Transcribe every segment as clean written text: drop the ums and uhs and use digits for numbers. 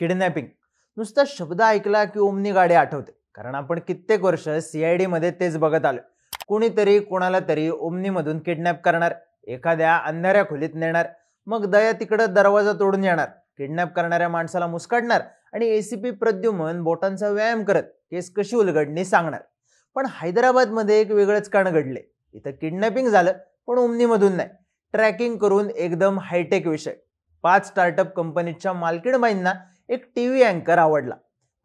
Kidnapping नुसता शब्द ऐकला की ओमनी गाडी आठवते, कारण आपण कित्येक वर्ष CID मध्ये तेच बघत आलो. कोणीतरी कोणाला तरी ओमनी मधून किडनॅप करणार, एखाद्या अंधाऱ्या खोलीत नेणार, मग दया तिकडे दरवाजा तोडून येणार, किडनॅप करणाऱ्या माणसाला मुस्काडणार आणि ACP प्रद्युमन बोटांचा व्यायाम करत केस कशी उलगडणी सांगणार. पण हैदराबाद मध्ये एक वेगळंच कांड घडले. इथं किडनॅपिंग झालं, पण ओमनी मधून नाही, ट्रॅकिंग करून एकदम हायटेक विषय. 5 स्टार्टअप कंपनीच्या मालकीणबाईंना एक टीव्ही अँकर आवडला.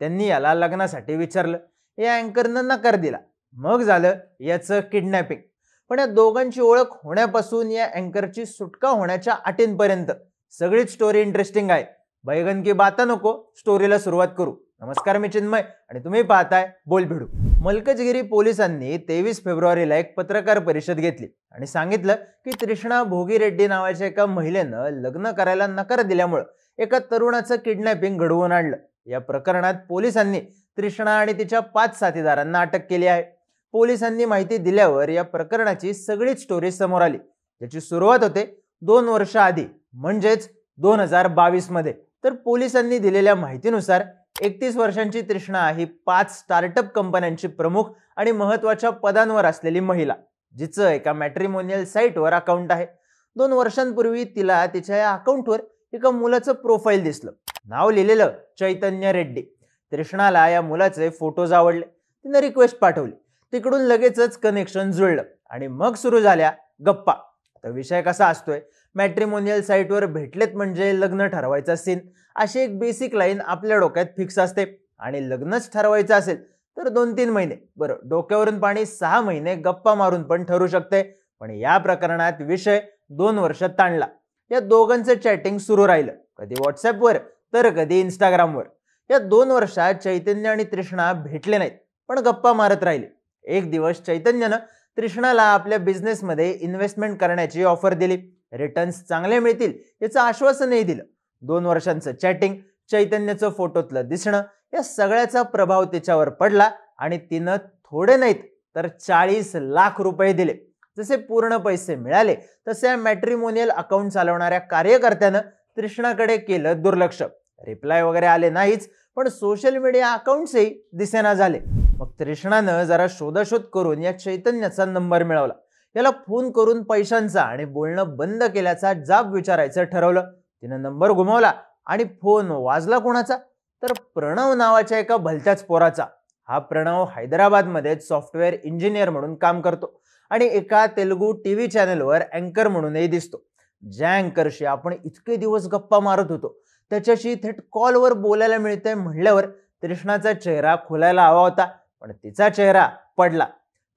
त्यांनी याला लग्नासाठी विचारलं. या अँकरनं नकार दिला. मग झालं याचं किडनॅपिंग. पण या दोघांची ओळख होण्यापासून या अँकरची सुटका होण्याच्या अटींपर्यंत सगळीच स्टोरी इंटरेस्टिंग आहे. बैगन की बाता नको, स्टोरीला सुरुवात करू. नमस्कार, मी चिन्मय आणि तुम्ही पाहताय बोल भिडू. मलकजगिरी पोलिसांनी 23 फेब्रुवारीला एक पत्रकार परिषद घेतली आणि सांगितलं की तृष्णा भोगी रेड्डी नावाच्या एका महिलेनं लग्न करायला नकार दिल्यामुळे एका तरुणाचं किडनॅपिंग घडवून आणलं. या प्रकरणात पोलिसांनी तृष्णा आणि तिच्या 5 साथीदारांना अटक केली आहे. पोलिसांनी माहिती दिल्यावर या प्रकरणाची सगळीच स्टोरी समोर आली, ज्याची सुरुवात होते 2 वर्ष आधी, म्हणजेच 2022 मध्ये. तर पोलिसांनी दिलेल्या माहितीनुसार 31 वर्षांची तृष्णा ही 5 स्टार्टअप कंपन्यांची प्रमुख आणि महत्त्वाच्या पदांवर असलेली महिला, जिचं एका मॅट्रिमोनियल साईटवर अकाउंट आहे. 2 वर्षांपूर्वी तिला तिच्या या अकाउंटवर एका मुलाचं प्रोफाईल दिसलं. नाव लिहिलेलं चैतन्य रेड्डी. तृष्णाला या मुलाचे फोटोज आवडले. तिने रिक्वेस्ट पाठवली. तिकडून लगेचच कनेक्शन जुळलं आणि मग सुरू झाल्या गप्पा. तर विषय कसा असतोय, मॅट्रिमोनियल साईटवर भेटलेत म्हणजे लग्न ठरवायचं सीन, अशी एक बेसिक लाईन आपल्या डोक्यात फिक्स असते. आणि लग्नच ठरवायचं असेल तर 2-3 महिने, बरं डोक्यावरून पाणी 6 महिने गप्पा मारून पण ठरू शकते. पण या प्रकरणात विषय 2 वर्ष ताणला. या दोघांचं चॅटिंग सुरू राहिलं, कधी व्हॉट्सअपवर तर कधी इंस्टाग्रामवर. या 2 वर्षात चैतन्य आणि तृष्णा भेटले नाहीत, पण गप्पा मारत राहिले. एक दिवस चैतन्यनं तृष्णाला आपल्या बिझनेसमध्ये इन्व्हेस्टमेंट करण्याची ऑफर दिली. रिटर्न्स चांगले मिळतील याचं आश्वासनही दिलं. 2 वर्षांचं चॅटिंग, चैतन्याचं फोटोतलं दिसणं, या सगळ्याचा प्रभाव तिच्यावर पडला आणि तिनं थोडे नाहीत तर 40 लाख रुपये दिले. जसे पूर्ण पैसे मिळाले तसे मॅट्रिमोनियल अकाउंट चालवणाऱ्या कार्यकर्त्यानं तृष्णाकडे केलं दुर्लक्ष. रिप्लाय वगैरे आले नाहीच, पण सोशल मीडिया अकाउंट्सही दिसेना झाले. मग तृष्णानं जरा शोधाशोध करून या चैतन्याचा नंबर मिळवला. याला फोन करून पैशांचा आणि बोलणं बंद केल्याचा जाब विचारायचं ठरवलं. तिनं नंबर घुमावला आणि फोन वाजला कोणाचा, तर प्रणव नावाच्या एका भलत्याच पोराचा. हा प्रणव हैदराबादमध्ये सॉफ्टवेअर इंजिनियर म्हणून काम करतो आणि एका तेलुगू टीव्ही चॅनलवर अँकर म्हणूनही दिसतो. ज्या अँकरशी आपण इतके दिवस गप्पा मारत होतो त्याच्याशी थेट कॉलवर बोलायला मिळतंय म्हणल्यावर तृष्णाचा चेहरा खुलायला हवा होता, पण तिचा चेहरा पडला.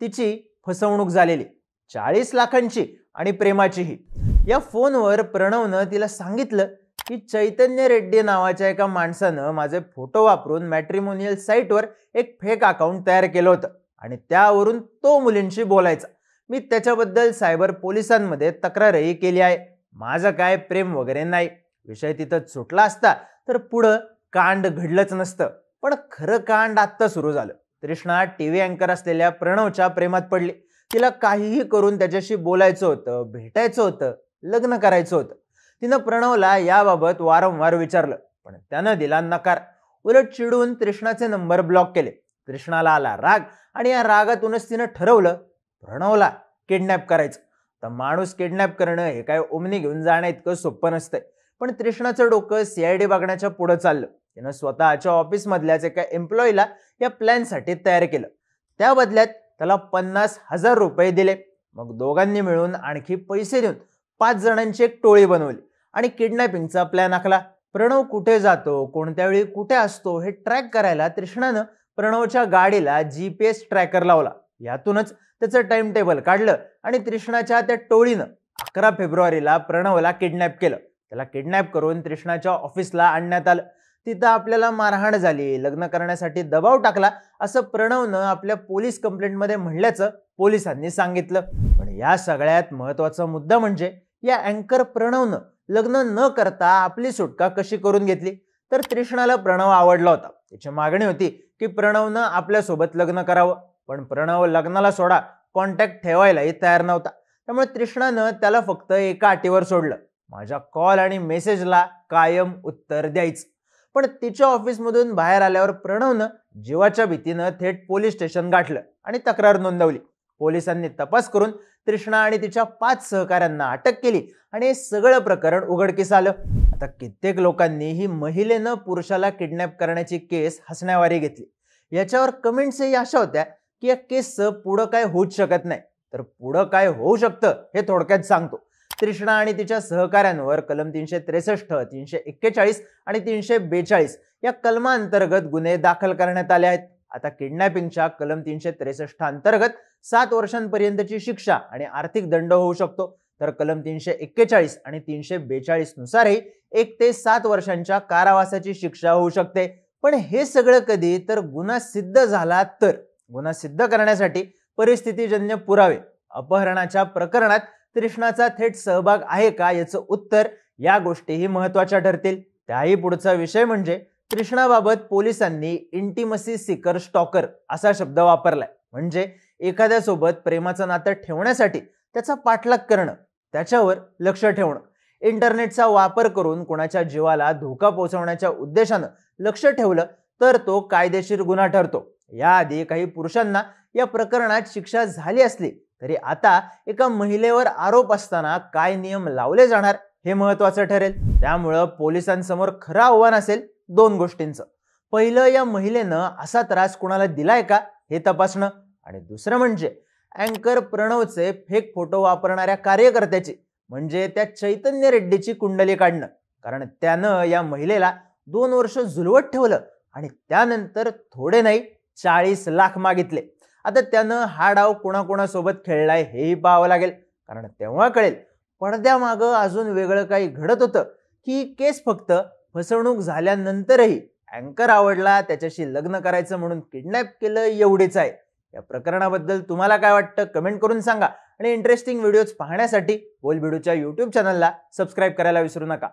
तिची फसवणूक झालेली, 40 लाखांची आणि प्रेमाचीही. या फोनवर प्रणवनं तिला सांगितलं की चैतन्य रेड्डी नावाच्या एका माणसानं माझे फोटो वापरून मॅट्रिमोनियल साईटवर एक फेक अकाउंट तयार केलं होतं आणि त्यावरून तो मुलींशी बोलायचा. मी त्याच्याबद्दल सायबर पोलिसांमध्ये तक्रारही केली आहे. माझं काय प्रेम वगैरे नाही. विषय तिथं सुटला असता तर पुढं कांड घडलंच नसतं. पण खरं कांड आत्ता सुरू झालं. तृष्णा टीव्ही अँकर असलेल्या प्रणवच्या प्रेमात पडली. तिला काहीही करून त्याच्याशी बोलायचं होतं, भेटायचं होतं, लग्न करायचं होतं. तिनं प्रणवला याबाबत वारंवार विचारलं, पण त्यानं दिला नकार. उलट चिडून तृष्णाचे नंबर ब्लॉक केले. तृष्णाला आला राग आणि या रागातूनच तिनं ठरवलं प्रणवला किडनॅप करायचं. तर माणूस किडनॅप करणं हे काय ओमनी घेऊन जाणं इतकं सोपं नसतंय. पण तृष्णाचं डोकं CID बघण्याच्या पुढे चाललं. तिनं स्वतःच्या ऑफिसमधल्याच एका एम्प्लॉईला या प्लॅनसाठी तयार केलं. त्या बदल्यात त्याला 50,000 रुपये दिले. मग दोघांनी मिळून आणखी पैसे देऊन 5 जणांची एक टोळी बनवली आणि किडनॅपिंगचा प्लॅन आखला. प्रणव कुठे जातो, कोणत्या वेळी कुठे असतो हे ट्रॅक करायला तृष्णानं प्रणवच्या गाडीला GPS ट्रॅकर लावला. यातूनच त्याचं टाइम टेबल काढलं आणि तृष्णाच्या त्या टोळीनं 11 फेब्रुवारीला प्रणवला किडनॅप केलं. त्याला किडनॅप करून तृष्णाच्या ऑफिसला आणण्यात आलं. तिथं आपल्याला मारहाण झाली, लग्न करण्यासाठी दबाव टाकला असं प्रणवनं आपल्या पोलीस कंप्लेंटमध्ये म्हणल्याचं पोलिसांनी सांगितलं. पण या सगळ्यात महत्त्वाचा मुद्दा म्हणजे या अँकर प्रणवनं लग्न न करता आपली सुटका कशी करून घेतली. तर तृष्णाला प्रणव आवडला होता. तिची मागणी होती की प्रणवनं आपल्यासोबत लग्न करावं. पण प्रणव लग्नाला सोडा, कॉन्टॅक्ट ठेवायलाही तयार नव्हता. त्यामुळे तृष्णानं त्याला फक्त एका अटीवर सोडलं, माझ्या कॉल आणि मेसेजला कायम उत्तर द्यायचं. पण तिच्या ऑफिसमधून बाहेर आल्यावर प्रणवनं जीवाच्या भीतीनं थेट पोलीस स्टेशन गाठलं आणि तक्रार नोंदवली. पोलिसांनी तपास करून तृष्णा आणि तिच्या 5 सहकाऱ्यांना अटक केली आणि हे सगळं प्रकरण उघडकीस आलं. आता कित्येक लोकांनी ही महिलेनं पुरुषाला किडनॅप करण्याची केस हसण्यावारी घेतली. याच्यावर कमेंट्सही अशा होत्या की या केसचं पुढं काय होऊच शकत नाही. तर पुढं काय होऊ शकतं हे थोडक्यात सांगतो. तृष्णा आणि तिच्या सहकाऱ्यांवर कलम 363, 341 आणि 342 या कलमांतर्गत गुन्हे दाखल करण्यात आले आहेत. आता किडनॅपिंगच्या कलम 363 अंतर्गत 7 वर्षांपर्यंतची शिक्षा आणि आर्थिक दंड होऊ शकतो. तर कलम 341 आणि 342 नुसारही 1 ते 7 वर्षांच्या कारावासाची शिक्षा होऊ शकते. पण हे सगळं कधी तर गुन्हा सिद्ध झाला तर. गुन्हा सिद्ध करण्यासाठी परिस्थितीजन्य पुरावे, अपहरणाच्या प्रकरणात तृष्णाचा थेट सहभाग आहे का याचं उत्तर, या गोष्टीही महत्त्वाच्या ठरतील. त्याही पुढचा विषय म्हणजे तृष्णाबाबत पोलिसांनी इंटिमसी सीकर स्टॉकर असा शब्द वापरलाय. म्हणजे एखाद्यासोबत प्रेमाचं नातं ठेवण्यासाठी त्याचा पाठलाग करणं, त्याच्यावर लक्ष ठेवणं. इंटरनेटचा वापर करून कोणाच्या जीवाला धोका पोहोचवण्याच्या उद्देशानं लक्ष ठेवलं तर तो कायदेशीर गुन्हा ठरतो. याआधी काही पुरुषांना या प्रकरणात शिक्षा झाली असली तरी आता एका महिलेवर आरोप असताना काय नियम लावले जाणार हे महत्त्वाचं ठरेल. त्यामुळं पोलिसांसमोर खरं आव्हान असेल 2 गोष्टींचं. पहिलं, या महिलेनं असा त्रास कोणाला दिलाय का हे तपासणं, आणि दुसरं म्हणजे अँकर प्रणवचे फेक फोटो वापरणाऱ्या कार्यकर्त्याची म्हणजे त्या चैतन्य रेड्डीची कुंडली काढणं. कारण त्यानं या महिलेला 2 वर्ष झुलवत ठेवलं आणि त्यानंतर थोडे नाही 40 लाख मागितले. आता त्यानं हा डाव कोणाकोणासोबत खेळलाय हेही पाहावं लागेल. कारण तेव्हा कळेल पडद्यामागं अजून वेगळं काही घडत होतं की केस फक्त फसवणूक झाल्यानंतरही अँकर आवडला, त्याच्याशी लग्न करायचं म्हणून किडनॅप केलं एवढीच आहे. या प्रकरणाबद्दल तुम्हाला काय वाटतं कमेंट करून सांगा आणि इंटरेस्टिंग व्हिडिओज पाहण्यासाठी बोलबिडूच्या YouTube चॅनलला सबस्क्राईब करायला विसरू नका.